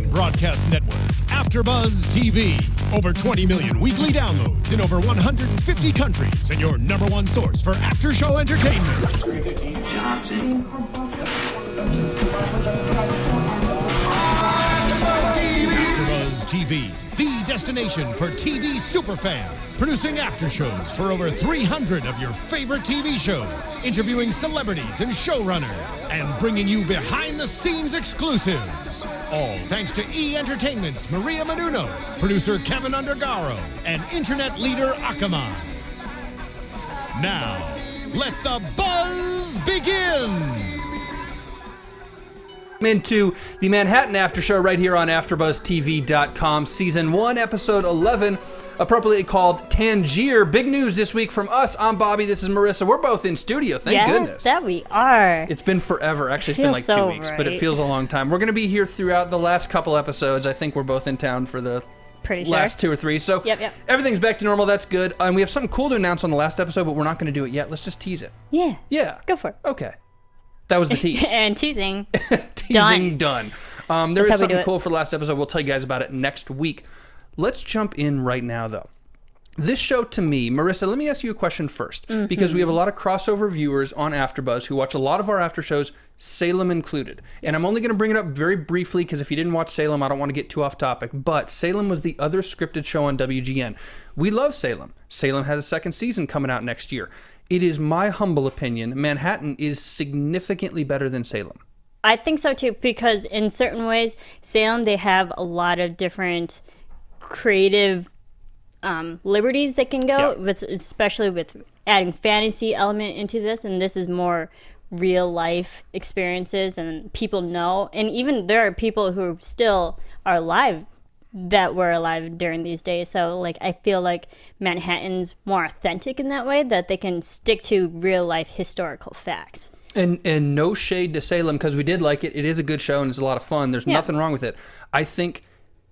broadcast network, AFTERBUZZ TV. Over 20 million weekly downloads in over 150 countries, and your #1 source for after-show entertainment. AFTERBUZZ TV, the destination for TV superfans. Producing aftershows for over 300 of your favorite TV shows. Interviewing celebrities and showrunners. And bringing you behind-the-scenes exclusives. All thanks to E! Entertainment's Maria Menounos, producer Kevin Undergaro, and internet leader Akamai. Now, let the buzz begin! Into the Manhattan After Show right here on AfterBuzzTV.com. Season 1, Episode 11, appropriately called Tangier. Big news this week from us. I'm Bobby. This is Marissa. We're both in studio. Thank goodness. Yeah, that we are. It's been forever. Actually, it's been like 2 weeks, but it feels a long time. We're going to be here throughout the last couple episodes. I think we're both in town for the last 2 or 3. So everything's back to normal. That's good. And we have something cool to announce on the last episode, but we're not going to do it yet. Let's just tease it. Yeah. Yeah. Go for it. Okay. That was the tease. And teasing. Teasing done. There is something cool for the last episode. We'll tell you guys about it next week. Let's jump in right now, though. This show, to me, Marissa, let me ask you a question first, because we have a lot of crossover viewers on AfterBuzz who watch a lot of our after shows, Salem included. And I'm only going to bring it up very briefly, because if you didn't watch Salem, I don't want to get too off topic. But Salem was the other scripted show on WGN. We love Salem. Salem has a second season coming out next year. It is my humble opinion, Manhattan is significantly better than Salem. I think so too, because in certain ways, Salem, they have a lot of different creative liberties they can go with, especially with adding fantasy element into this. And this is more real life experiences and people know. And even there are people who still are alive that were alive during these days. So like I feel like Manhattan's more authentic in that way, that they can stick to real life historical facts. And no shade to Salem, because we did like it. It is a good show and it's a lot of fun. There's nothing wrong with it. I think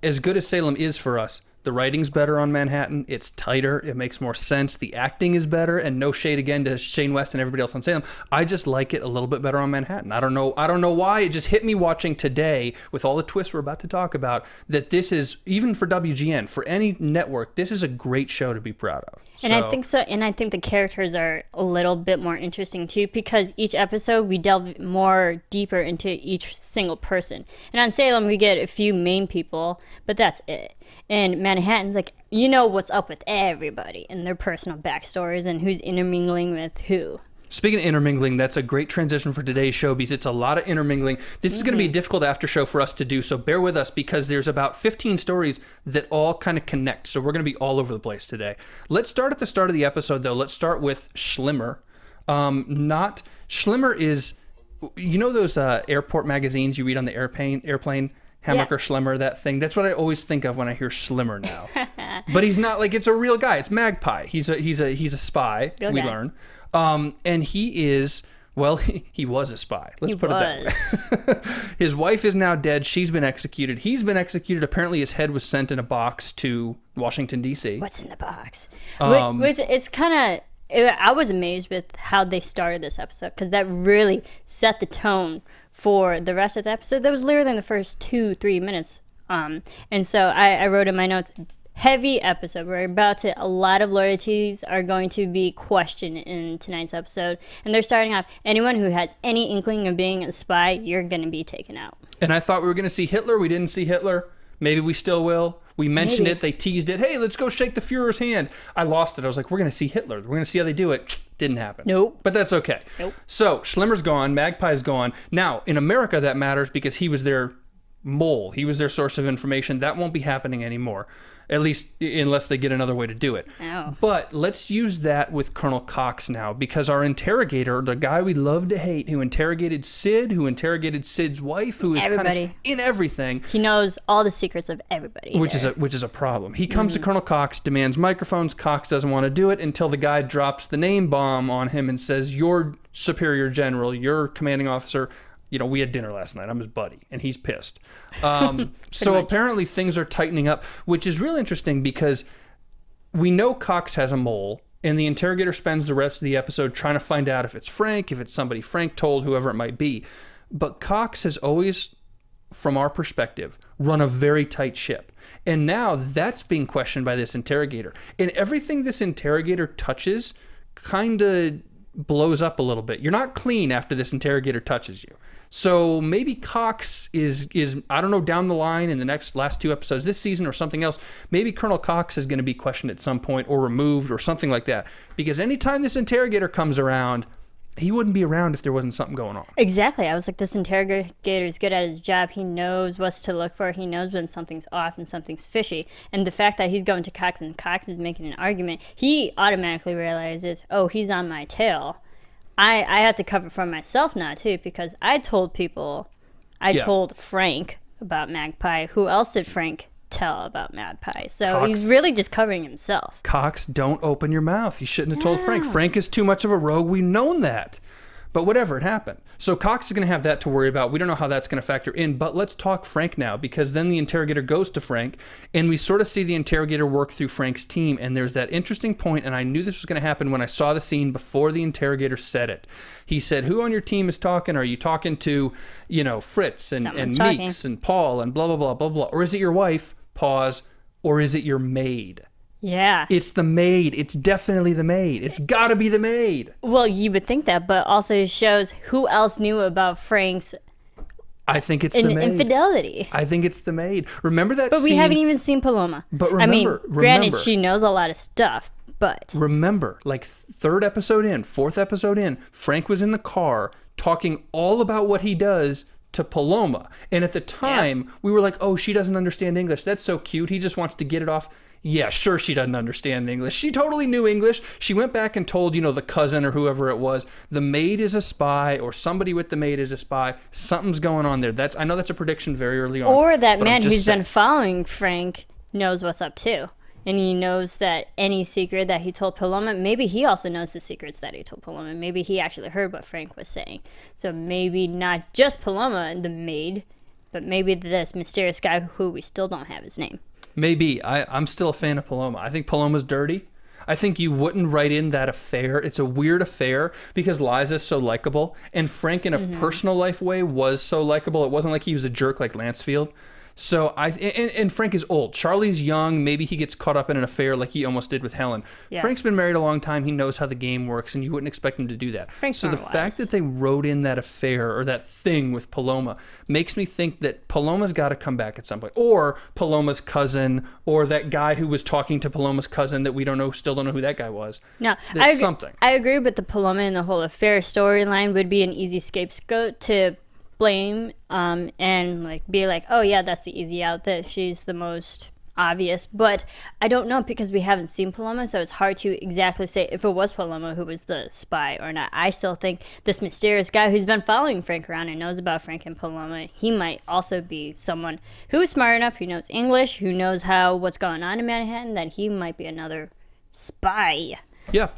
as good as Salem is for us, the writing's better on Manhattan. It's tighter. It makes more sense. The acting is better. And no shade again to Shane West and everybody else on Salem. I just like it a little bit better on Manhattan. I don't know why. It just hit me watching today with all the twists we're about to talk about, that this is, even for WGN, for any network, this is a great show to be proud of. And I think so. And I think the characters are a little bit more interesting too, because each episode we delve more deeper into each single person. And on Salem we get a few main people, but that's it. And Manhattan's like, you know what's up with everybody and their personal backstories and who's intermingling with who. Speaking of intermingling, that's a great transition for today's show, because it's a lot of intermingling. This is going to be a difficult after show for us to do, so bear with us, because there's about 15 stories that all kind of connect. So we're going to be all over the place today. Let's start at the start of the episode, though. Let's start with Schlimmer. Schlimmer is, you know those airport magazines you read on the airplane? Hammacher Schlemmer, that thing. That's what I always think of when I hear Schlimmer now. But he's not, like, it's a real guy. It's Magpie. He's a spy, we learn. And he is, well, he was a spy. Let's put it that way. His wife is now dead. She's been executed. He's been executed. Apparently his head was sent in a box to Washington, D.C. What's in the box? It's kind of, I was amazed with how they started this episode, because that really set the tone for the rest of the episode. That was literally in the first 2-3 minutes. And so I wrote in my notes, heavy episode. We're about to, a lot of loyalties are going to be questioned in tonight's episode. And they're starting off, anyone who has any inkling of being a spy, you're going to be taken out. And I thought we were going to see Hitler. We didn't see Hitler. Maybe we still will. We mentioned it. They teased it. Hey, let's go shake the Fuhrer's hand. I lost it. I was like, we're going to see Hitler. We're going to see how they do it. Didn't happen. Nope. But that's okay. Nope. So Schlimmer's gone. Magpie's gone. Now, in America, that matters because he was their mole. He was their source of information. That won't be happening anymore. At least unless they get another way to do it. Oh. But let's use that with Colonel Cox now, because our interrogator, the guy we love to hate, who interrogated Sid, who interrogated Sid's wife, who is kind of in everything. He knows all the secrets of everybody. Which is a problem. He comes to Colonel Cox, demands microphones. Cox doesn't want to do it until the guy drops the name bomb on him and says, "Your superior general, your commanding officer, you know, we had dinner last night. I'm his buddy," and he's pissed. So apparently things are tightening up, which is real interesting because we know Cox has a mole, and the interrogator spends the rest of the episode trying to find out if it's Frank, if it's somebody Frank told, whoever it might be. But Cox has always from our perspective, run a very tight ship. And now that's being questioned by this interrogator. And everything this interrogator touches kind of blows up a little bit. You're not clean after this interrogator touches you. So maybe Cox is I don't know, down the line in the last 2 episodes this season or something else, maybe Colonel Cox is going to be questioned at some point or removed or something like that. Because anytime this interrogator comes around, he wouldn't be around if there wasn't something going on. Exactly. I was like, this interrogator is good at his job. He knows what to look for. He knows when something's off and something's fishy. And the fact that he's going to Cox and Cox is making an argument, he automatically realizes, oh, he's on my tail. I have to cover for myself now, too, because I told people, told Frank about Magpie. Who else did Frank tell about Magpie? So he's really just covering himself. Cox, don't open your mouth. You shouldn't have told Frank. Frank is too much of a rogue. We've known that. But whatever, it happened. So Cox is going to have that to worry about. We don't know how that's going to factor in, but let's talk Frank now, because then the interrogator goes to Frank, and we sort of see the interrogator work through Frank's team, and there's that interesting point, and I knew this was going to happen when I saw the scene before the interrogator said it. He said, who on your team is talking? Are you talking to, Fritz and Meeks and Paul and blah, blah, blah, blah, blah? Or is it your wife? Pause. Or is it your maid? Yeah. It's the maid. It's definitely the maid. It's got to be the maid. Well, you would think that, but also it shows who else knew about Frank's I think it's the maid. Infidelity. I think it's the maid. Remember that scene? But we haven't even seen Paloma. But remember, granted, she knows a lot of stuff, but... Remember, like 3rd episode in, 4th episode in, Frank was in the car talking all about what he does to Paloma. And at the time, we were like, oh, she doesn't understand English. That's so cute. He just wants to get it off. Yeah, sure, she doesn't understand English. She totally knew English. She went back and told, the cousin or whoever it was, the maid is a spy, or somebody with the maid is a spy. Something's going on there. I know that's a prediction very early on. Or that man who's been following Frank knows what's up too. And he knows that any secret that he told Paloma, maybe he also knows the secrets that he told Paloma. Maybe he actually heard what Frank was saying. So maybe not just Paloma and the maid, but maybe this mysterious guy who we still don't have his name. Maybe. I'm still a fan of Paloma. I think Paloma's dirty. I think you wouldn't write in that affair. It's a weird affair because Liza's so likable. And Frank, in a personal life way, was so likable. It wasn't like he was a jerk like Lancefield. So and Frank is old. Charlie's young. Maybe he gets caught up in an affair like he almost did with Helen. Yeah. Frank's been married a long time. He knows how the game works, and you wouldn't expect him to do that. So the fact that they wrote in that affair or that thing with Paloma makes me think that Paloma's got to come back at some point, or Paloma's cousin, or that guy who was talking to Paloma's cousin that we still don't know who that guy was. No, something. I agree, but the Paloma and the whole affair storyline would be an easy scapegoat to blame and be like, oh yeah, that's the easy out, that she's the most obvious. But I don't know, because we haven't seen Paloma, so it's hard to exactly say if it was Paloma who was the spy or not. I still think this mysterious guy who's been following Frank around and knows about Frank and Paloma, he might also be someone who's smart enough, who knows English, who knows what's going on in Manhattan, that he might be another spy. Yeah.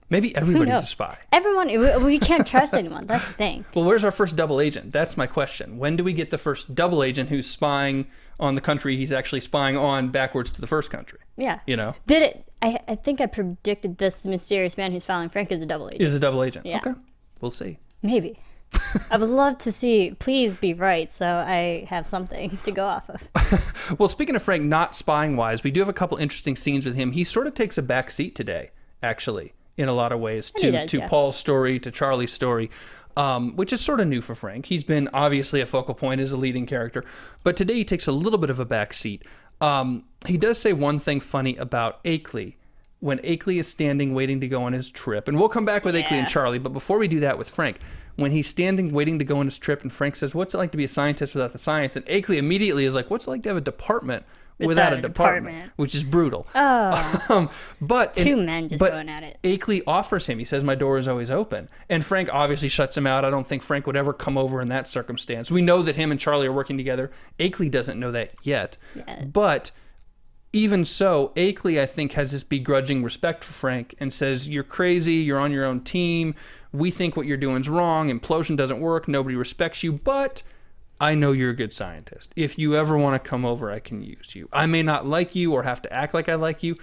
Maybe everybody's a spy. Everyone, we can't trust anyone. That's the thing. Well, where's our first double agent? That's my question. When do we get the first double agent who's spying on the country he's actually spying on backwards to the first country? Yeah. Did it? I think I predicted this mysterious man who's following Frank is a double agent. Is a double agent. Yeah. Okay. We'll see. Maybe. I would love to see. Please be right, so I have something to go off of. Well, speaking of Frank, not spying-wise, we do have a couple interesting scenes with him. He sort of takes a back seat today, actually, in a lot of ways, to Paul's story, to Charlie's story, which is sort of new for Frank. He's been obviously a focal point as a leading character, but today he takes a little bit of a back seat. He does say one thing funny about Akley, when Akley is standing waiting to go on his trip, and we'll come back with Akley and Charlie, but before we do that with Frank, when he's standing waiting to go on his trip, and Frank says, what's it like to be a scientist without the science? And Akley immediately is like, what's it like to have a department without a department, which is brutal. Oh, but two men just going at it. Akley offers him. He says, "My door is always open," and Frank obviously shuts him out. I don't think Frank would ever come over in that circumstance. We know that him and Charlie are working together. Akley doesn't know that yet, but even so, Akley, I think, has this begrudging respect for Frank and says, "You're crazy. You're on your own team. We think what you're doing is wrong. Implosion doesn't work. Nobody respects you, but I know you're a good scientist. If you ever want to come over, I can use you. I may not like you or have to act like I like you,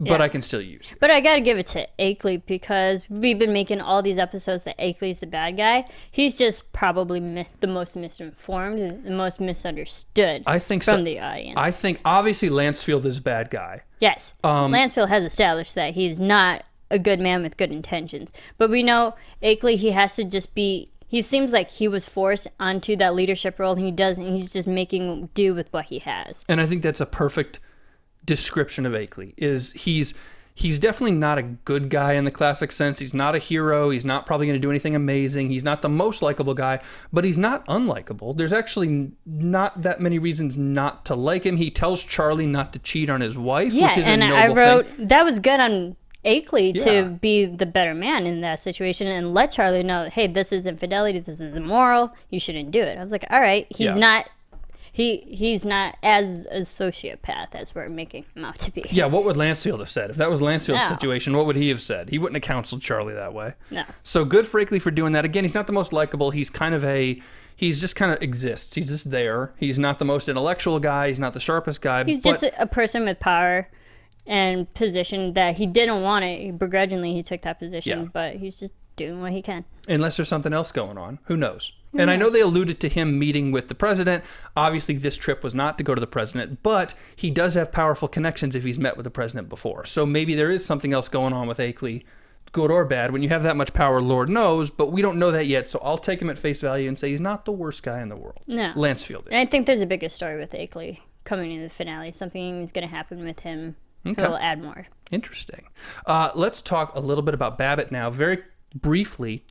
but I can still use you. But I gotta give it to Akley because we've been making all these episodes that Akley's the bad guy. He's just probably the most misinformed and the most misunderstood from the audience. I think obviously Lancefield is a bad guy. Yes. Lancefield has established that he's not a good man with good intentions. But we know Akley, he has to just be... He seems like he was forced onto that leadership role, and he doesn't. He's just making do with what he has. And I think that's a perfect description of Akley. He's definitely not a good guy in the classic sense. He's not a hero. He's not probably going to do anything amazing. He's not the most likable guy, but he's not unlikable. There's actually not that many reasons not to like him. He tells Charlie not to cheat on his wife, which is a noble thing. That was good on Akley to be the better man in that situation and let Charlie know, hey, this is infidelity, this is immoral, you shouldn't do it. I was like, all right, he's not as a sociopath as we're making him out to be. Yeah, what would Lancefield have said? If that was Lancefield's situation, what would he have said? He wouldn't have counseled Charlie that way. No. So good for Akley for doing that. Again, he's not the most likable. He's just kind of exists. He's just there. He's not the most intellectual guy. He's not the sharpest guy. He's just a person with power and position that he didn't want it. Begrudgingly, he took that position, but he's just doing what he can. Unless there's something else going on. Who knows? I know they alluded to him meeting with the president. Obviously, this trip was not to go to the president, but he does have powerful connections if he's met with the president before. So maybe there is something else going on with Akley, good or bad. When you have that much power, Lord knows, but we don't know that yet. So I'll take him at face value and say he's not the worst guy in the world. No. Lancefield is. And I think there's a bigger story with Akley coming into the finale. Something is going to happen with him. Okay. He'll add more. Interesting. Let's talk a little bit about Babbitt now. Very briefly,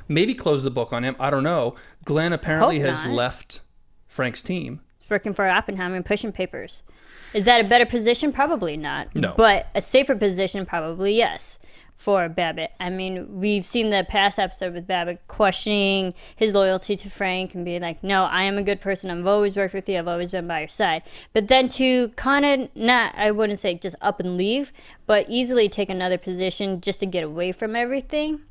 maybe close the book on him. I don't know. Glenn apparently has left Frank's team. He's working for Oppenheimer and pushing papers. Is that a better position? Probably not. No. But a safer position? Probably yes. For Babbitt. I mean, we've seen the past episode with Babbitt questioning his loyalty to Frank and being like, no, I am a good person. I've always worked with you. I've always been by your side. But then to kind of not, I wouldn't say just up and leave, but easily take another position just to get away from everything.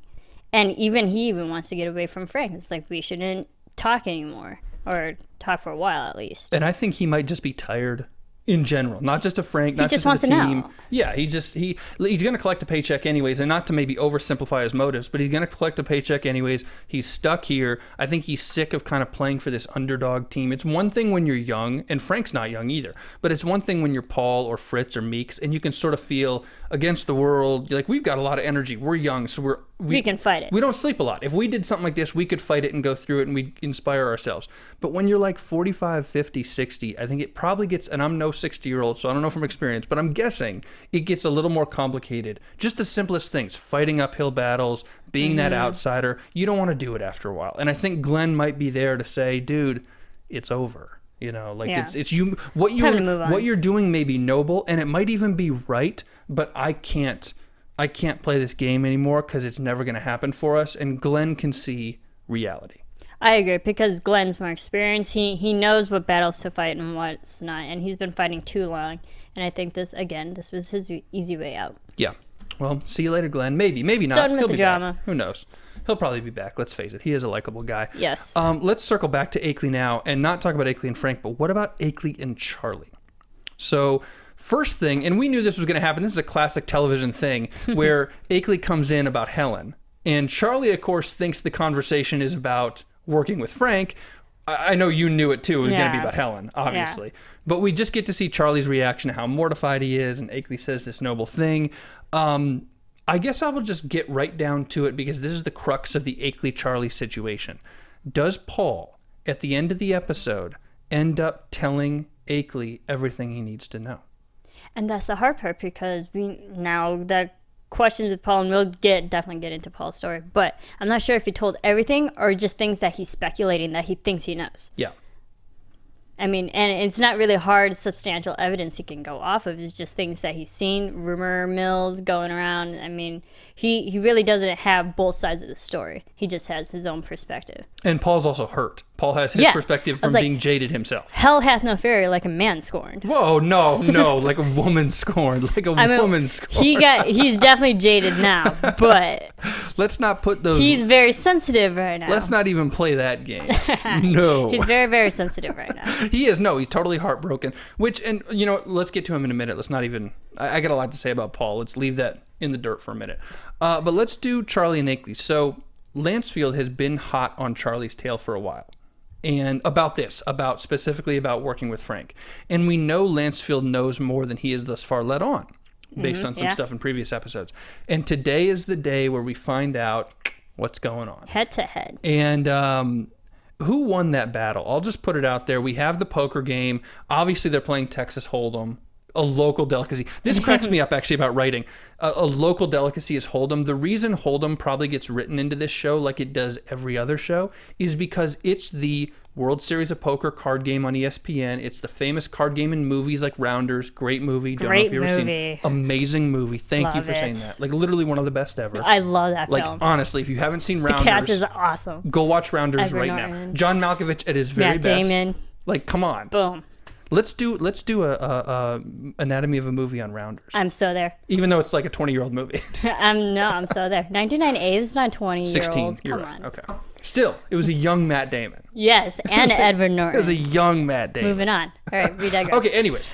And he even wants to get away from Frank. It's like, we shouldn't talk anymore, or talk for a while at least. And I think he might just be tired in general, not just of Frank, not just wants of the to team. know. Yeah, he's going to collect a paycheck anyways, and not to maybe oversimplify his motives, but he's going to collect a paycheck anyways. He's stuck here. I think he's sick of kind of playing for this underdog team. It's one thing when you're young, and Frank's not young either, but it's one thing when you're Paul or Fritz or Meeks, and you can sort of feel against the world. You're like, we've got a lot of energy. We're young, so we can fight it. We don't sleep a lot. If we did something like this, we could fight it and go through it, and we'd inspire ourselves. But when you're like 45, 50, 60, I think it probably gets, and I'm no 60-year-old, so I don't know from experience, but I'm guessing it gets a little more complicated. Just the simplest things, fighting uphill battles, being that outsider, you don't want to do it after a while. And I think Glenn might be there to say, dude, it's over. You know, like it's you. What you're doing may be noble, and it might even be right, but I can't play this game anymore because it's never going to happen for us. And Glenn can see reality. I agree, because Glenn's more experienced. He knows what battles to fight and what's not, and he's been fighting too long. And I think this was his easy way out. Yeah. Well, see you later, Glenn. Maybe not. Done with He'll the be drama. Back. Who knows? He'll probably be back. Let's face it. He is a likable guy. Yes. Let's circle back to Akley now and not talk about Akley and Frank, but what about Akley and Charlie? So first thing, and we knew this was going to happen. This is a classic television thing where Akley comes in about Helen. And Charlie, of course, thinks the conversation is about working with Frank. I know you knew it too. It was going to be about Helen, obviously. Yeah. But we just get to see Charlie's reaction to how mortified he is. And Akley says this noble thing. I guess I will just get right down to it because this is the crux of the Akley-Charlie situation. Does Paul, at the end of the episode, end up telling Akley everything he needs to know? And that's the hard part, because the questions with Paul, and we'll definitely get into Paul's story, but I'm not sure if he told everything or just things that he's speculating that he thinks he knows. Yeah. I mean, and it's not really hard, substantial evidence he can go off of. It's just things that he's seen, rumor mills going around. I mean, he really doesn't have both sides of the story. He just has his own perspective. And Paul's also hurt. Paul has his perspective from being jaded himself. Hell hath no fury like a man scorned. Whoa, no, like a woman scorned. Like a woman scorned. He's definitely jaded now, but Let's not put those. He's very sensitive right now. Let's not even play that game. No. He's very, very sensitive right now. He is. No, he's totally heartbroken. Let's get to him in a minute. Let's not even. I got a lot to say about Paul. Let's leave that in the dirt for a minute. But let's do Charlie and Akley. So Lancefield has been hot on Charlie's tail for a while. And specifically about working with Frank. And we know Lancefield knows more than he has thus far let on, based on some stuff in previous episodes. And today is the day where we find out what's going on. Head to head. And who won that battle? I'll just put it out there. We have the poker game. Obviously, they're playing Texas Hold'em. A local delicacy. This cracks me up actually about writing. A local delicacy is Hold'em. The reason Hold'em probably gets written into this show like it does every other show is because it's the World Series of Poker card game on ESPN. It's the famous card game in movies like Rounders. Great movie. Don't know if you've ever seen it. Amazing movie. Thank you for saying that. Like literally one of the best ever. I love that film. Like honestly, if you haven't seen Rounders, the cast is awesome. Go watch Rounders right now. John Malkovich at his very best. Damon. Like come on. Boom. Let's do a anatomy of a movie on Rounders. I'm so there. Even though it's like a 20-year-old movie. I'm so there. 99A is not 20-year-olds. 16. Come on. Okay. Still, it was a young Matt Damon. Yes, and Edward Norton. It was a young Matt Damon. Moving on. All right, we digress. Okay, anyways.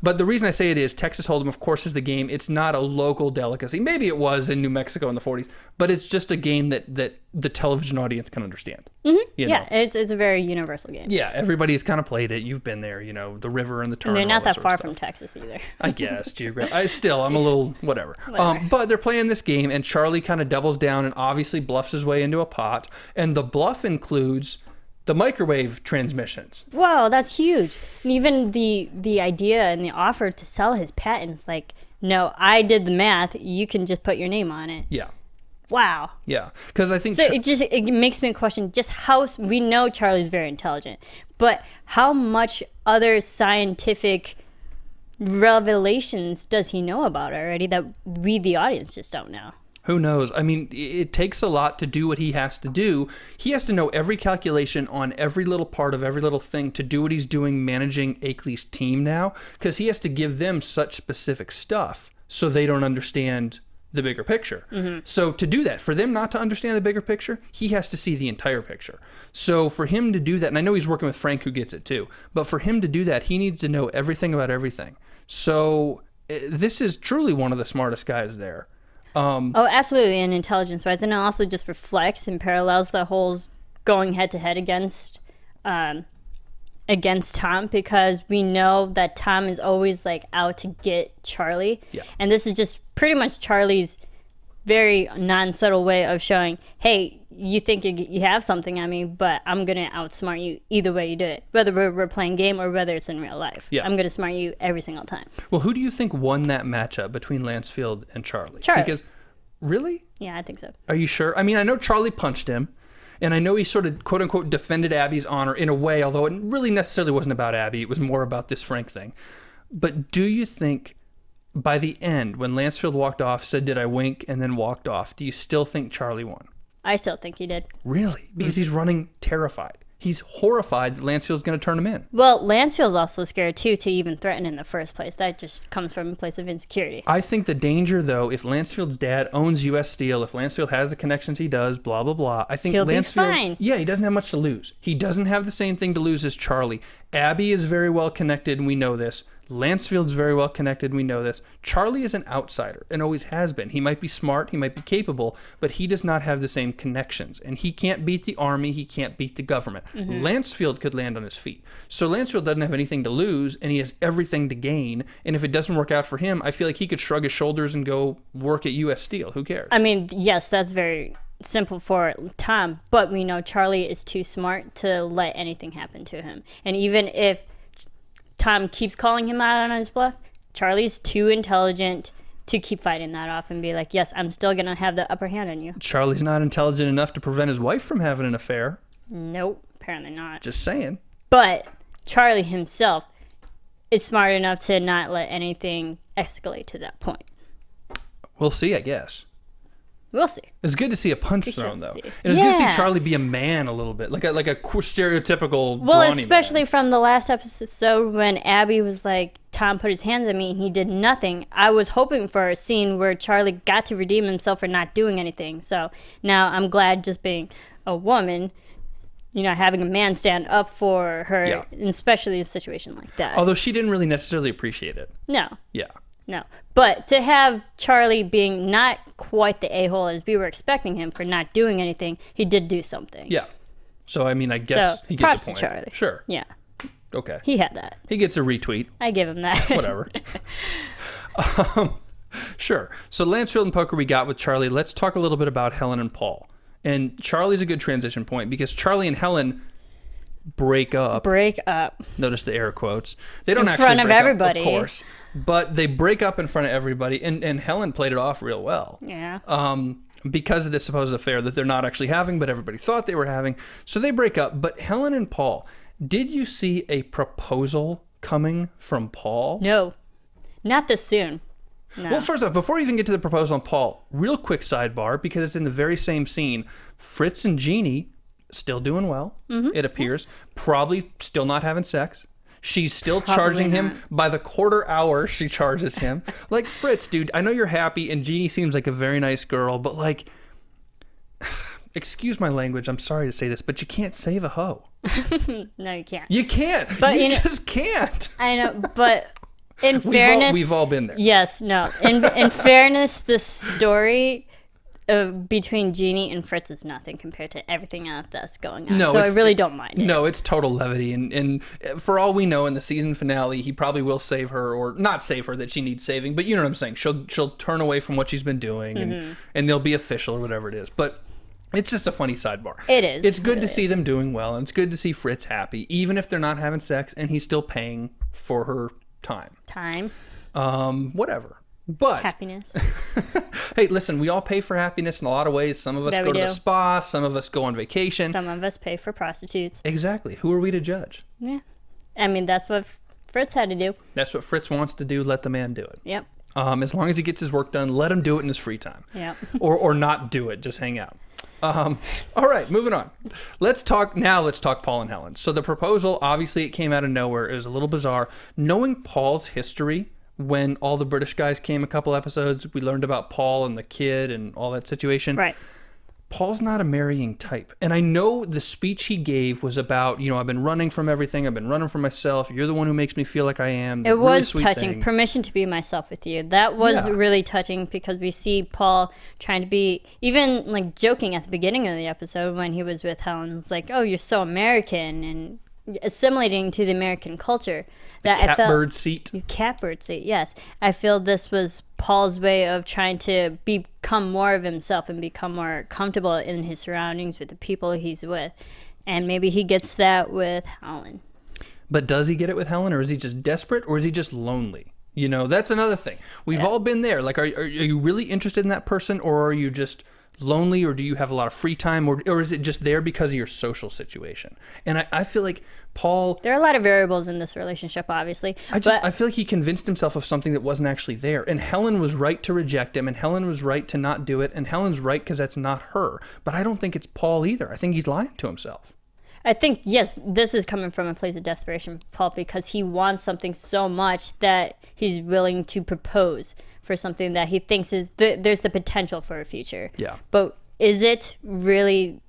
But the reason I say it is Texas Hold'em, of course, is the game. It's not a local delicacy. Maybe it was in New Mexico in the 40s, but it's just a game that the television audience can understand. Mm-hmm. Yeah, it's a very universal game. Yeah, everybody has kind of played it. You've been there, the river and the turn. And they're not that far from Texas either. I guess, I'm a little, whatever. But they're playing this game, and Charlie kind of doubles down and obviously bluffs his way into a pot, and the bluff includes the microwave transmissions. Wow, that's huge. And even the idea and the offer to sell his patents, like, no, I did the math. You can just put your name on it. Yeah. Wow. Yeah, because I think so. It makes me question just how we know Charlie's very intelligent, but how much other scientific revelations does he know about already that we, the audience, just don't know? Who knows? I mean, it takes a lot to do what he has to do. He has to know every calculation on every little part of every little thing to do what he's doing managing Akley's team now, because he has to give them such specific stuff so they don't understand the bigger picture. Mm-hmm. So to do that, for them not to understand the bigger picture, he has to see the entire picture. So for him to do that, and I know he's working with Frank who gets it too, but for him to do that, he needs to know everything about everything. So this is truly one of the smartest guys there. Absolutely, and intelligence-wise, and it also just reflects and parallels the whole going head-to-head against Tom, because we know that Tom is always like out to get Charlie, and this is just pretty much Charlie's very non-subtle way of showing, hey, you think you have something on me, but I'm gonna outsmart you either way you do it, whether we're playing game or whether it's in real life. I'm gonna smart you every single time. Well, who do you think won that matchup between Lancefield and Charlie? Because really? Yeah, I think so. Are you sure? I mean, I know Charlie punched him, and I know he sort of quote-unquote defended Abby's honor in a way, although it really necessarily wasn't about Abby. It was more about this Frank thing. But do you think by the end, when Lancefield walked off, said, "Did I wink?" and then walked off, do you still think Charlie won? I still think he did. Really? Because he's running terrified. He's horrified that Lancefield's going to turn him in. Well, Lancefield's also scared, too, to even threaten in the first place. That just comes from a place of insecurity. I think the danger, though, if Lancefield's dad owns U.S. Steel, if Lancefield has the connections he does, blah, blah, blah, I think He'll Lancefield... be fine. Yeah, he doesn't have much to lose. He doesn't have the same thing to lose as Charlie. Abby is very well connected, and we know this. Lancefield's very well connected, we know this. Charlie is an outsider and always has been. He might be smart, he might be capable, but he does not have the same connections. And he can't beat the army, he can't beat the government. Mm-hmm. Lancefield could land on his feet. So Lancefield doesn't have anything to lose, and he has everything to gain. And if it doesn't work out for him, I feel like he could shrug his shoulders and go work at U.S. Steel. Who cares? I mean, yes, that's very simple for Tom, but we know Charlie is too smart to let anything happen to him. And even if Tom keeps calling him out on his bluff, Charlie's too intelligent to keep fighting that off and be like, yes, I'm still going to have the upper hand on you. Charlie's not intelligent enough to prevent his wife from having an affair. Nope, apparently not. Just saying. But Charlie himself is smart enough to not let anything escalate to that point. We'll see, I guess. We'll see. It's good to see a punch thrown, though. And it's good to see Charlie be a man a little bit, like a stereotypical especially man. From the last episode when Abby was like, Tom put his hands on me and he did nothing. I was hoping for a scene where Charlie got to redeem himself for not doing anything. So now I'm glad just being a woman, having a man stand up for her, especially in a situation like that. Although she didn't really necessarily appreciate it. No. Yeah. No. But to have Charlie being not quite the a-hole as we were expecting him for not doing anything, he did do something. Yeah. So, I mean, I guess he gets props a point. to Charlie. Sure. Yeah. Okay. He had that. He gets a retweet. I give him that. Whatever. Sure. So, Lancefield and Poker we got with Charlie. Let's talk a little bit about Helen and Paul. And Charlie's a good transition point because Charlie and Helen break up. Notice the air quotes. They don't actually break up, in front of everybody, of course. But they break up in front of everybody, and Helen played it off real well. Yeah. Because of this supposed affair that they're not actually having, but everybody thought they were having. So they break up. But Helen and Paul, did you see a proposal coming from Paul? No. Not this soon. No. Well, first off, before we even get to the proposal on Paul, real quick sidebar, because it's in the very same scene, Fritz and Jeannie still doing well, it appears. Probably still not having sex. She's still charging him by the quarter hour. She charges him. Like, Fritz, dude, I know you're happy, and Jeannie seems like a very nice girl, but like, excuse my language, I'm sorry to say this, but you can't save a hoe. No, you can't. You can't. But you just can't. I know, but in fairness, we've all been there. Yes, no. In fairness, the story between Jeannie and Fritz is nothing compared to everything else that's going on. So I really don't mind it. No, it's total levity. And for all we know, in the season finale, he probably will save her, or not save her that she needs saving, but you know what I'm saying. She'll turn away from what she's been doing, and they'll be official or whatever it is. But it's just a funny sidebar. It is. It's good to see them doing well, and it's good to see Fritz happy, even if they're not having sex, and he's still paying for her time. Whatever. But happiness. Hey, listen, we all pay for happiness in a lot of ways. Some of us go to the spa, some of us go on vacation. Some of us pay for prostitutes. Exactly. Who are we to judge? Yeah. I mean, that's what Fritz had to do. That's what Fritz wants to do. Let the man do it. Yep. As long as he gets his work done, let him do it in his free time. Yep. or not do it. Just hang out. All right, moving on. Let's talk Paul and Helen. So the proposal, obviously it came out of nowhere. It was a little bizarre. Knowing Paul's history, when all the British guys came a couple episodes, we learned about Paul and the kid and all that situation. Right. Paul's not a marrying type. And I know the speech he gave was about, I've been running from everything. I've been running from myself. You're the one who makes me feel like I am. It was touching. Permission to be myself with you. That was really touching because we see Paul trying to be, even like joking at the beginning of the episode when he was with Helen. It's like, oh, you're so American, and assimilating to the American culture. Catbird seat. Catbird seat, yes. I feel this was Paul's way of trying to become more of himself and become more comfortable in his surroundings with the people he's with. And maybe he gets that with Helen. But does he get it with Helen, or is he just desperate, or is he just lonely? That's another thing. We've all been there. Like, are you really interested in that person, or are you just lonely, or do you have a lot of free time, or is it just there because of your social situation? And I feel like Paul... There are a lot of variables in this relationship, obviously. I feel like he convinced himself of something that wasn't actually there. And Helen was right to reject him, and Helen was right to not do it, and Helen's right because that's not her. But I don't think it's Paul either. I think he's lying to himself. I think, yes, this is coming from a place of desperation for Paul because he wants something so much that he's willing to propose for something that he thinks is there's the potential for a future. Yeah. But would it really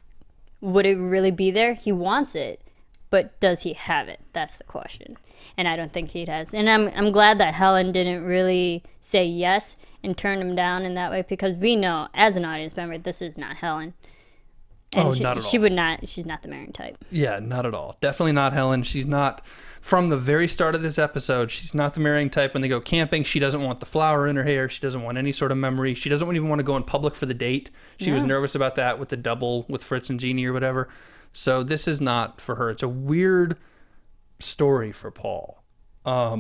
be there? He wants it, but does he have it? That's the question. And I don't think he does. And I'm glad that Helen didn't really say yes and turn him down in that way, because we know as an audience member this is not Helen. And not at all. She's not the marrying type. Yeah, not at all. Definitely not Helen. She's not, from the very start of this episode, she's not the marrying type. When they go camping, she doesn't want the flower in her hair. She doesn't want any sort of memory. She doesn't even want to go in public for the date. She was nervous about that with the double with Fritz and Jeannie or whatever. So this is not for her. It's a weird story for Paul. I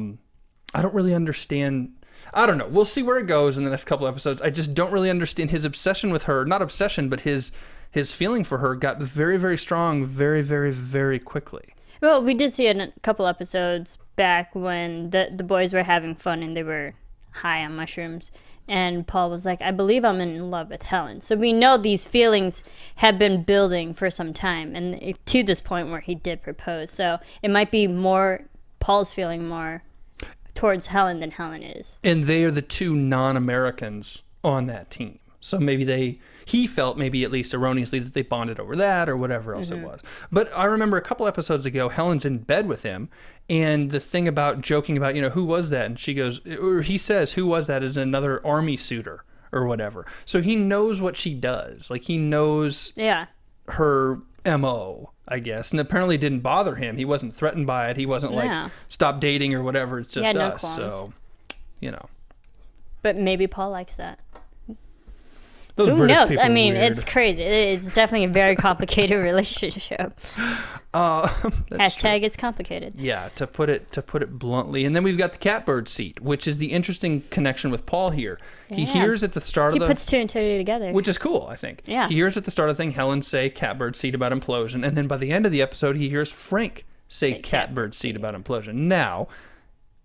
don't really understand. I don't know. We'll see where it goes in the next couple episodes. I just don't really understand his obsession with her. Not obsession, but his feeling for her got very, very strong very, very, very quickly. Well, we did see it in a couple episodes back when the boys were having fun and they were high on mushrooms. And Paul was like, I believe I'm in love with Helen. So we know these feelings have been building for some time, and to this point where he did propose. So it might be more Paul's feeling more towards Helen than Helen is. And they are the two non-Americans on that team. So maybe he felt maybe at least erroneously that they bonded over that or whatever else it was. But I remember a couple episodes ago, Helen's in bed with him, and the thing about joking about, who was that? And she goes, or he says, who was that? Is another army suitor or whatever. So he knows what she does. Like, he knows her MO, I guess. And apparently it didn't bother him. He wasn't threatened by it. He wasn't like, stop dating or whatever. It's just us. So, But maybe Paul likes that. Those Who British knows? people I mean, are weird. it's crazy. It's definitely a very complicated relationship. Hashtag true. it's complicated. Yeah, to put it bluntly. And then we've got the catbird seat, which is the interesting connection with Paul here. He hears at the start of He puts two and two together. Which is cool, I think. Yeah. He hears at the start of the thing Helen say catbird seat about implosion, and then by the end of the episode he hears Frank say catbird seat about implosion. Now,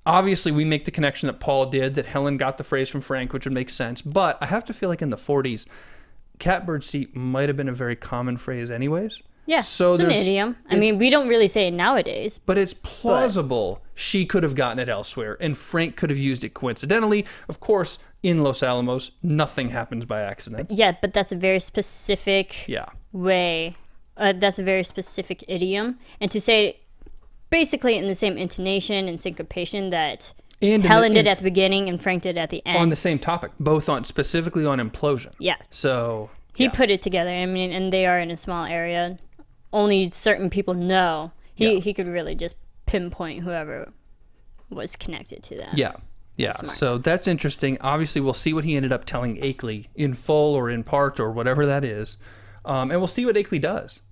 obviously, we make the connection that Paul did, that Helen got the phrase from Frank, which would make sense. But I have to feel like in the 40s, catbird seat might have been a very common phrase anyways. Yeah, so it's an idiom. I mean, we don't really say it nowadays. But it's plausible she could have gotten it elsewhere, and Frank could have used it coincidentally. Of course, in Los Alamos, nothing happens by accident. But that's a very specific way. That's a very specific idiom. And to say it basically in the same intonation and syncopation that Helen did at the beginning and Frank did at the end. On the same topic, both specifically on implosion. Yeah. So he put it together. I mean, and they are in a small area. Only certain people know. He could really just pinpoint whoever was connected to that. Yeah. So that's interesting. Obviously, we'll see what he ended up telling Akley in full or in part or whatever that is. And we'll see what Akley does.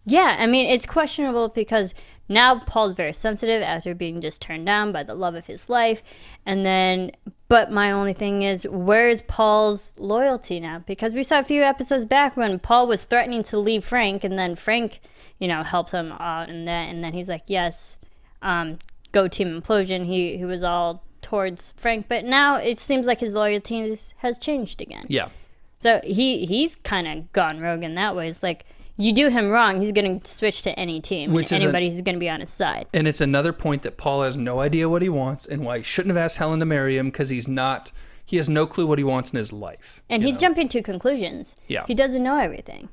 Yeah, I mean, it's questionable because now Paul's very sensitive after being just turned down by the love of his life. But my only thing is, where is Paul's loyalty now? Because we saw a few episodes back when Paul was threatening to leave Frank, and then Frank, helped him out in that. And then he's like, yes, go Team Implosion. He was all towards Frank. But now it seems like his loyalty has changed again. Yeah. So he's kind of gone rogue in that way. It's like, you do him wrong, he's going to switch to any team. Anybody who's going to be on his side. And it's another point that Paul has no idea what he wants and why he shouldn't have asked Helen to marry him, because he has no clue what he wants in his life. And he's jumping to conclusions. Yeah. He doesn't know everything.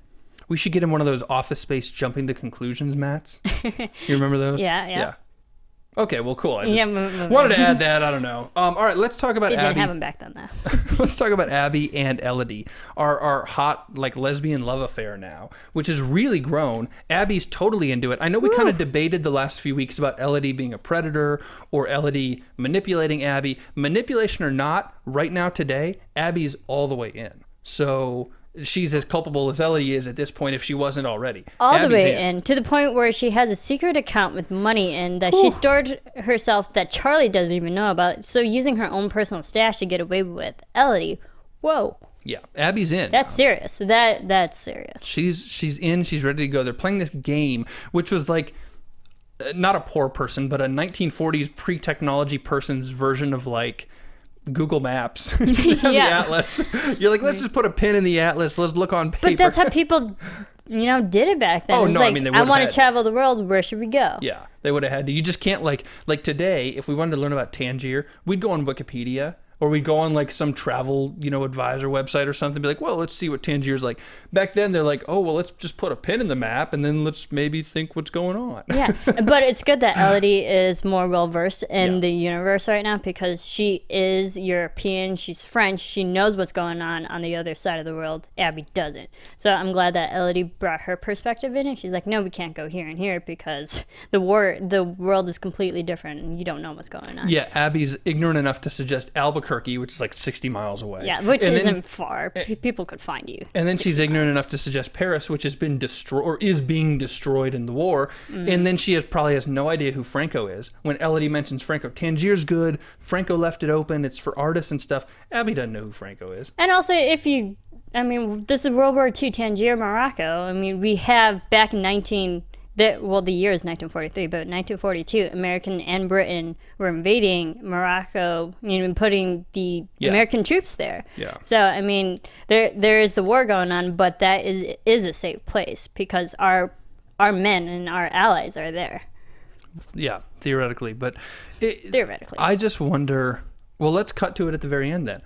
We should get him one of those Office Space jumping to conclusions mats. You remember those? Yeah. Okay, well, cool. I just wanted to add that. I don't know. All right, let's talk about Abby. They didn't have him back then, though. Let's talk about Abby and Elodie, our hot, lesbian love affair now, which has really grown. Abby's totally into it. I know we kind of debated the last few weeks about Elodie being a predator or Elodie manipulating Abby. Manipulation or not, right now, today, Abby's all the way in. So she's as culpable as Elodie is at this point if she wasn't already. Abby's the way in, to the point where she has a secret account with money in that she stored herself that Charlie doesn't even know about. So using her own personal stash to get away with Elodie. Whoa. Yeah, Abby's in. That's serious. That's serious. She's in. She's ready to go. They're playing this game, which was like not a poor person, but a 1940s pre-technology person's version of Google Maps. The Atlas. You're like, let's just put a pin in the Atlas. Let's look on paper. But that's how people, did it back then. Oh, it's no, like, I mean, they I want to travel the world. Where should we go? Yeah, they would have had to. You just can't like today, if we wanted to learn about Tangier, we'd go on Wikipedia. Or we'd go on some travel, advisor website or something, be like, well, let's see what Tangier's like. Back then, they're like, oh, well, let's just put a pin in the map and then let's maybe think what's going on. Yeah, but it's good that Elodie is more well-versed in the universe right now because she is European, she's French, she knows what's going on the other side of the world. Abby doesn't. So I'm glad that Elodie brought her perspective in it. She's like, no, we can't go here and here because the world is completely different and you don't know what's going on. Yeah, Abby's ignorant enough to suggest Albuquerque, which is 60 miles away. Yeah, which isn't far. People could find you. And then she's ignorant enough to suggest Paris, which has been destroyed or is being destroyed in the war. And then she probably has no idea who Franco is. When Elodie mentions Franco, Tangier's good. Franco left it open. It's for artists and stuff. Abby doesn't know who Franco is. And also, this is World War II, Tangier, Morocco. I mean, we have back in the year is 1943, but 1942, American and Britain were invading Morocco, and putting the American troops there. Yeah. So, I mean, there is the war going on, but that is a safe place because our men and our allies are there. Yeah, theoretically. But theoretically. I just wonder, well, let's cut to it at the very end then.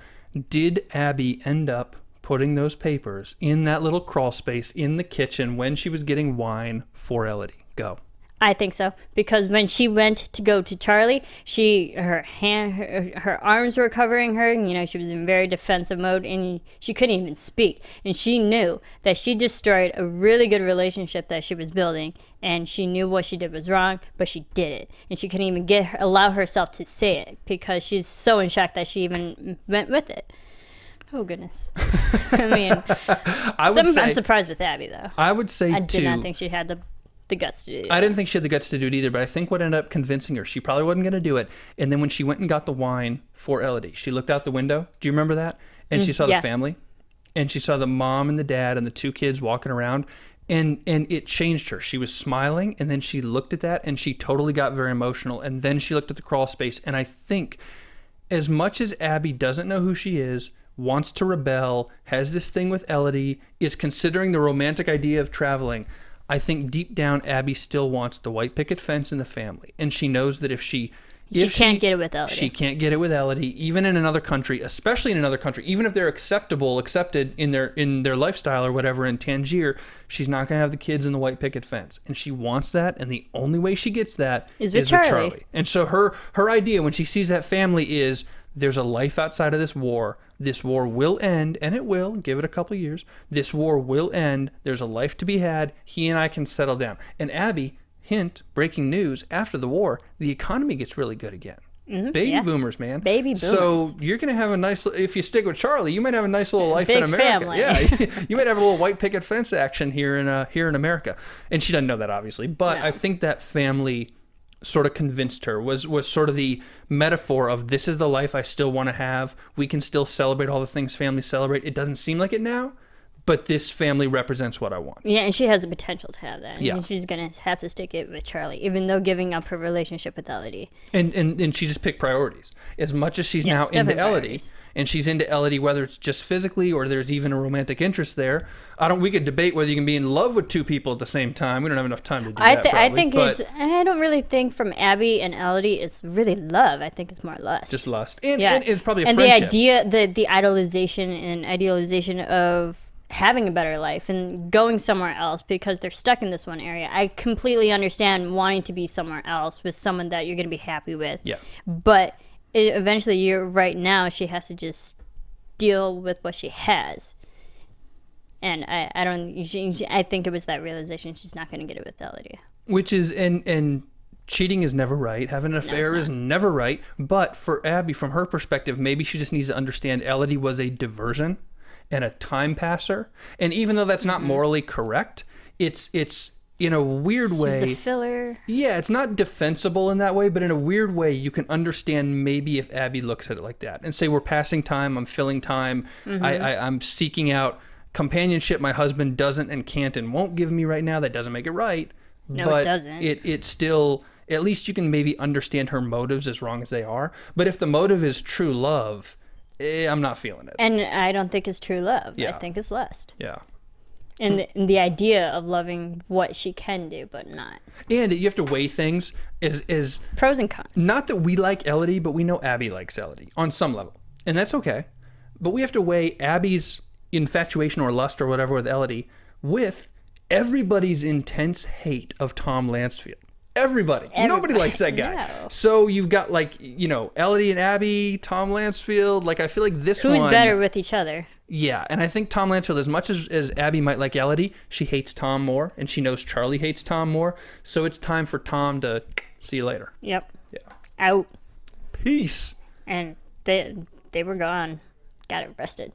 Did Abby end up putting those papers in that little crawl space in the kitchen when she was getting wine for Elodie? Go. I think so, because when she went to go to Charlie, her arms were covering her, and, she was in very defensive mode, and she couldn't even speak. And she knew that she destroyed a really good relationship that she was building, and she knew what she did was wrong, but she did it. And she couldn't even allow herself to say it because she's so in shock that she even went with it. Oh, goodness. I mean, I'm surprised with Abby, though. I would say, I did not think she had the guts to do it. I didn't think she had the guts to do it either, but I think what ended up convincing her, she probably wasn't going to do it. And then when she went and got the wine for Elodie, she looked out the window. Do you remember that? And she saw the family. And she saw the mom and the dad and the two kids walking around. And it changed her. She was smiling, and then she looked at that, and she totally got very emotional. And then she looked at the crawl space. And I think as much as Abby doesn't know who she is, wants to rebel, has this thing with Elodie, is considering the romantic idea of traveling, I think deep down Abby still wants the white picket fence in the family. And she knows that if she can't get it with Elodie. She can't get it with Elodie, even in another country, especially in another country, even if they're accepted in their lifestyle or whatever in Tangier, she's not going to have the kids in the white picket fence. And she wants that, and the only way she gets that is with Charlie. And so her idea when she sees that family is, there's a life outside of this war. This war will end, and it will. Give it a couple of years. This war will end. There's a life to be had. He and I can settle down. And Abby, hint, breaking news, after the war, the economy gets really good again. Baby boomers, man. Baby boomers. So you're going to have a nice, if you stick with Charlie, you might have a nice little life Big in America. Family. Yeah, you might have a little white picket fence action here in America. And she doesn't know that, obviously. But no. I think that family sort of convinced her, was sort of the metaphor of, this is the life I still want to have. We can still celebrate all the things families celebrate. It doesn't seem like it now, but this family represents what I want. Yeah, and she has the potential to have that. And she's going to have to stick it with Charlie, even though giving up her relationship with Elodie. And she just picked priorities. As much as she's now into Elodie, and she's into Elodie, whether it's just physically or there's even a romantic interest there. We could debate whether you can be in love with two people at the same time. We don't have enough time to do that. I don't really think from Abby and Elodie it's really love. I think it's more lust. Just lust. And it's probably a friendship. And the idea, the idealization of having a better life and going somewhere else because they're stuck in this one area. I completely understand wanting to be somewhere else with someone that you're going to be happy with. Yeah. But eventually, right now, she has to just deal with what she has. And I think it was that realization she's not going to get it with Elodie. Which is, and cheating is never right. Having an affair is never right. But for Abby, from her perspective, maybe she just needs to understand Elodie was a diversion and a time passer. And even though that's not morally correct, it's in a weird way. She's a filler. Yeah, it's not defensible in that way, but in a weird way, you can understand maybe if Abby looks at it like that and say, we're passing time, I'm filling time, I'm seeking out companionship my husband doesn't and can't and won't give me right now. That doesn't make it right. No, but it doesn't. It still, at least you can maybe understand her motives as wrong as they are. But if the motive is true love, I'm not feeling it. And I don't think it's true love. Yeah. I think it's lust. Yeah. And the idea of loving what she can do, but not. And you have to weigh things as pros and cons. Not that we like Elodie, but we know Abby likes Elodie on some level. And that's okay. But we have to weigh Abby's infatuation or lust or whatever with Elodie with everybody's intense hate of Tom Lancefield. Everybody. Nobody likes that guy. No. So you've got Elodie and Abby, Tom Lancefield. I feel like this Who's better with each other? Yeah, and I think Tom Lancefield, as much as Abby might like Elodie, she hates Tom more, and she knows Charlie hates Tom more. So it's time for Tom to see you later. Yep. Yeah. Out. Peace. And they were gone. Got arrested.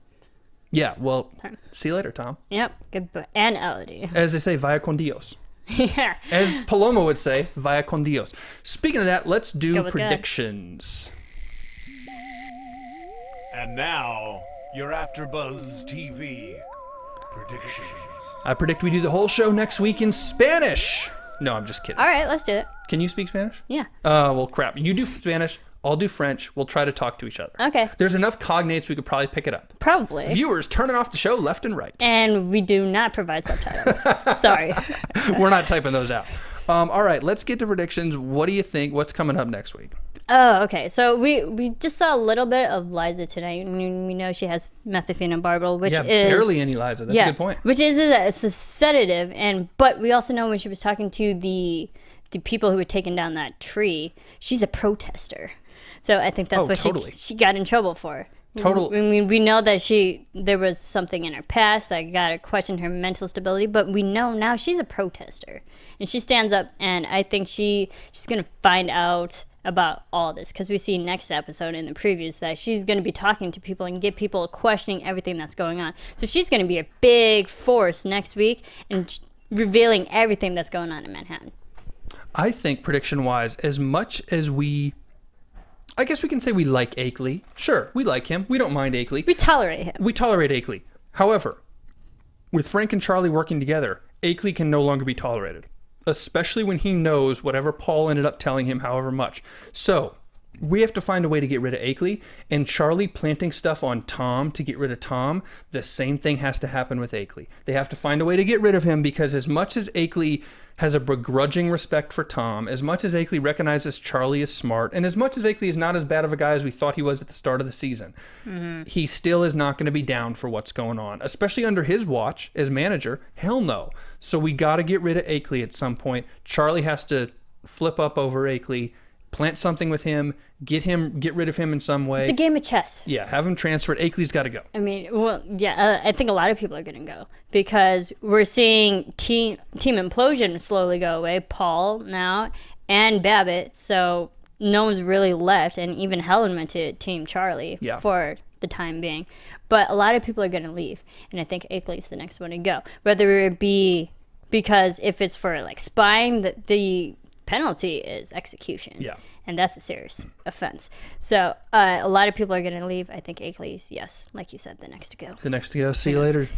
Yeah, well, see you later, Tom. Yep. Goodbye. And Elodie. As they say, vaya con Dios. Yeah. As Paloma would say, vaya con Dios. Speaking of that, let's do predictions. And now, your AFTERBUZZ TV predictions. I predict we do the whole show next week in Spanish. No, I'm just kidding. All right, let's do it. Can you speak Spanish? Yeah. Well, crap. You do Spanish. I'll do French. We'll try to talk to each other. Okay. There's enough cognates we could probably pick it up. Probably. Viewers, turning off the show left and right. And we do not provide subtitles. Sorry. We're not typing those out. All right, let's get to predictions. What do you think? What's coming up next week? Oh, okay. So we just saw a little bit of Liza tonight. We know she has methylphenobarbital, which is barely any Liza. That's a good point. Which is a sedative, but we also know when she was talking to the people who had taken down that tree, she's a protester. So I think that's what she got in trouble for. Totally. We know that there was something in her past that got to question her mental stability, but we know now she's a protester. And she stands up, and I think she's going to find out about all this, because we see next episode in the previews that she's going to be talking to people and get people questioning everything that's going on. So she's going to be a big force next week and revealing everything that's going on in Manhattan. I think, prediction-wise, as much as I guess we can say we like Akley. Sure, we like him. We don't mind Akley. We tolerate him. We tolerate Akley. However, with Frank and Charlie working together, Akley can no longer be tolerated, especially when he knows whatever Paul ended up telling him, however much. So we have to find a way to get rid of Akley, and Charlie planting stuff on Tom to get rid of Tom, the same thing has to happen with Akley. They have to find a way to get rid of him, because as much as Akley has a begrudging respect for Tom, as much as Akley recognizes Charlie is smart, and as much as Akley is not as bad of a guy as we thought he was at the start of the season, he still is not going to be down for what's going on, especially under his watch as manager. Hell no. So we got to get rid of Akley at some point. Charlie has to flip up over Akley, plant something with him, get rid of him in some way. It's a game of chess. Yeah, have him transferred. Akley's got to go. I mean, well, yeah, I think a lot of people are going to go, because we're seeing team implosion slowly go away. Paul now and Babbitt, so no one's really left, and even Helen went to Team Charlie for the time being. But a lot of people are going to leave, and I think Akley's the next one to go. Whether it be because if it's for like spying, the penalty is execution. Yeah. And that's a serious offense. So a lot of people are going to leave. I think Akley's, yes, like you said, the next to go. The next to go. See you later.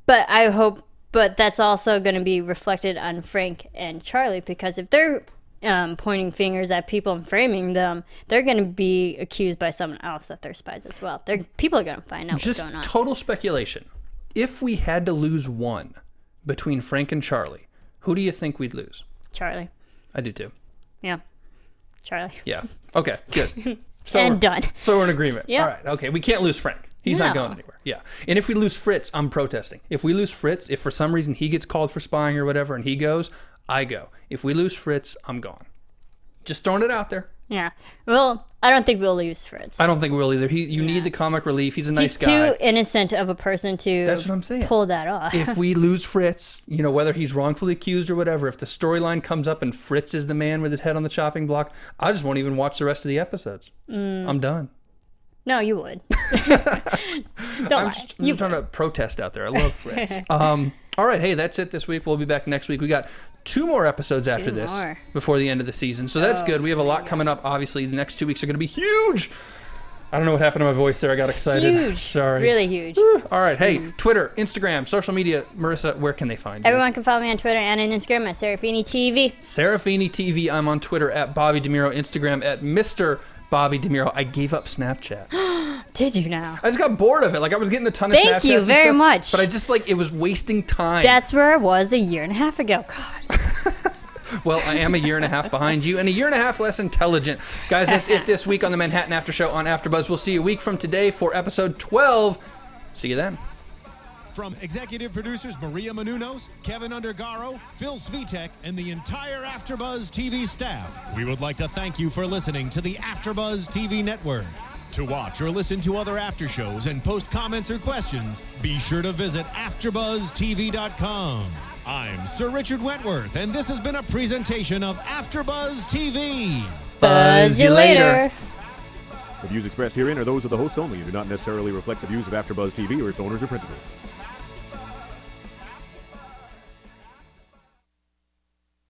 But that's also going to be reflected on Frank and Charlie, because if they're pointing fingers at people and framing them, they're going to be accused by someone else that they're spies as well. People are going to find out what's going on. Just total speculation. If we had to lose one between Frank and Charlie, who do you think we'd lose? Charlie. I do too. Yeah. Charlie. Yeah. Okay, good. And done. So we're in agreement. Yeah. All right. Okay. We can't lose Frank. He's not going anywhere. Yeah. And if we lose Fritz, I'm protesting. If we lose Fritz, if for some reason he gets called for spying or whatever and he goes, I go. If we lose Fritz, I'm gone. Just throwing it out there. Yeah. Well, I don't think we'll lose Fritz. I don't think we will either. You need the comic relief. He's a nice guy. He's too innocent of a person to That's what I'm saying. Pull that off. If we lose Fritz, whether he's wrongfully accused or whatever, if the storyline comes up and Fritz is the man with his head on the chopping block, I just won't even watch the rest of the episodes. I'm done. No, you would. I'm just trying to protest out there. I love Fritz. All right. Hey, that's it this week. We'll be back next week. We got 2 more episodes after this before the end of the season. So that's good. We have a lot coming up. Obviously, the next 2 weeks are going to be huge. I don't know what happened to my voice there. I got excited. Huge. Sorry. Really huge. All right. Hey, Twitter, Instagram, social media. Marisa, where can they find you? Everyone can follow me on Twitter and on Instagram at Serafini TV. Serafini TV. I'm on Twitter at Bobby DeMuro. Instagram at Mr. Bobby DeMuro. I gave up Snapchat. Did you now? I just got bored of it. Like, I was getting a ton of Snapchats. Thank you very much. But I just, it was wasting time. That's where I was a year and a half ago. God. Well, I am a year and a half behind you and a year and a half less intelligent. Guys, that's it this week on the Manhattan After Show on AfterBuzz. We'll see you a week from today for episode 12. See you then. From executive producers Maria Menounos, Kevin Undergaro, Phil Svitek, and the entire AfterBuzz TV staff, we would like to thank you for listening to the AfterBuzz TV network. To watch or listen to other after shows and post comments or questions, be sure to visit AfterBuzzTV.com. I'm Sir Richard Wentworth, and this has been a presentation of AfterBuzz TV. Buzz you later. The views expressed herein are those of the hosts only and do not necessarily reflect the views of AfterBuzz TV or its owners or principals.